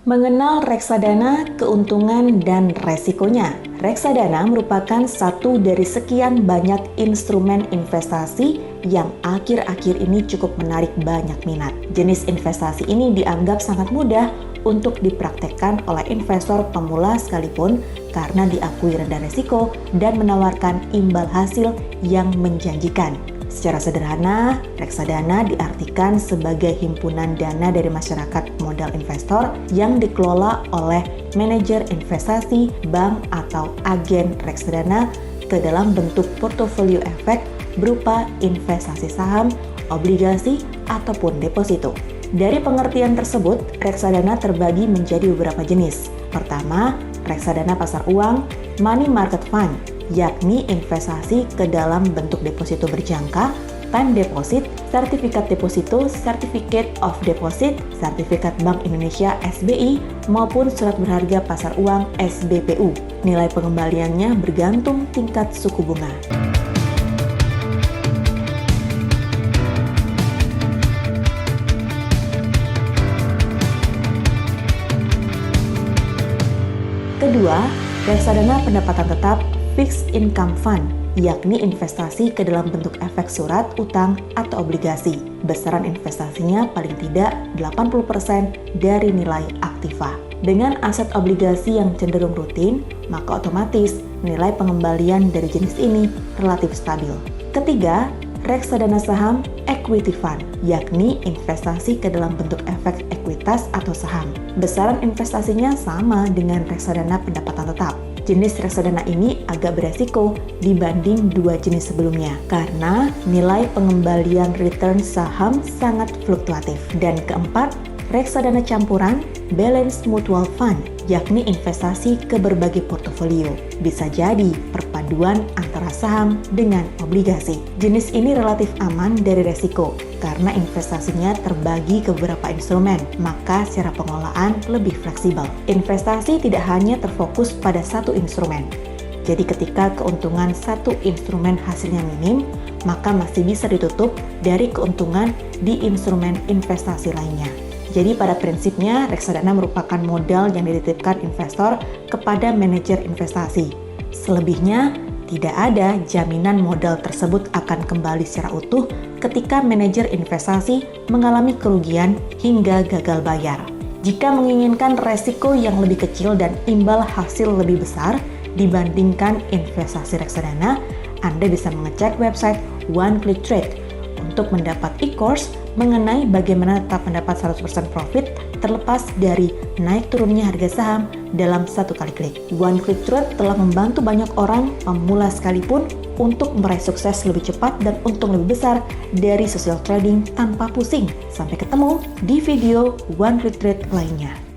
Mengenal reksadana, keuntungan, dan resikonya. Reksadana merupakan satu dari sekian banyak instrumen investasi yang akhir-akhir ini cukup menarik banyak minat. Jenis investasi ini dianggap sangat mudah untuk dipraktekkan oleh investor pemula sekalipun karena diakui rendah resiko dan menawarkan imbal hasil yang menjanjikan. Secara sederhana, reksadana diartikan sebagai himpunan dana dari masyarakat modal investor yang dikelola oleh manajer investasi, bank, atau agen reksadana ke dalam bentuk portofolio efek berupa investasi saham, obligasi, ataupun deposito. Dari pengertian tersebut, reksadana terbagi menjadi beberapa jenis. Pertama, reksadana pasar uang, money market fund, yakni investasi ke dalam bentuk deposito berjangka, time deposit, sertifikat deposito, certificate of deposit, sertifikat Bank Indonesia SBI, maupun surat berharga pasar uang SBPU. Nilai pengembaliannya bergantung tingkat suku bunga. Kedua, reksadana pendapatan tetap fixed income fund, yakni investasi ke dalam bentuk efek surat utang atau obligasi. Besaran investasinya paling tidak 80% dari nilai aktiva. Dengan aset obligasi yang cenderung rutin, maka otomatis nilai pengembalian dari jenis ini relatif stabil. Ketiga, reksadana saham equity fund, yakni investasi ke dalam bentuk efek ekuitas atau saham. Besaran investasinya sama dengan reksadana pendapatan tetap. Jenis reksadana ini agak beresiko dibanding dua jenis sebelumnya karena nilai pengembalian return saham sangat fluktuatif. Dan keempat, reksadana campuran balance mutual fund, yakni investasi ke berbagai portofolio. Bisa jadi perpaduan antara saham dengan obligasi. Jenis ini relatif aman dari resiko karena investasinya terbagi ke beberapa instrumen, maka secara pengelolaan lebih fleksibel. Investasi tidak hanya terfokus pada satu instrumen. Jadi ketika keuntungan satu instrumen hasilnya minim, maka masih bisa ditutup dari keuntungan di instrumen investasi lainnya. Jadi pada prinsipnya, reksadana merupakan modal yang dititipkan investor kepada manajer investasi. Selebihnya, tidak ada jaminan modal tersebut akan kembali secara utuh ketika manajer investasi mengalami kerugian hingga gagal bayar. Jika menginginkan resiko yang lebih kecil dan imbal hasil lebih besar dibandingkan investasi reksadana, Anda bisa mengecek website One Click Trade untuk mendapat e-course mengenai bagaimana tetap mendapat 100% profit terlepas dari naik turunnya harga saham dalam satu kali klik. One Click Trade telah membantu banyak orang pemula sekalipun untuk meraih sukses lebih cepat dan untung lebih besar dari social trading tanpa pusing. Sampai ketemu di video One Click Trade lainnya.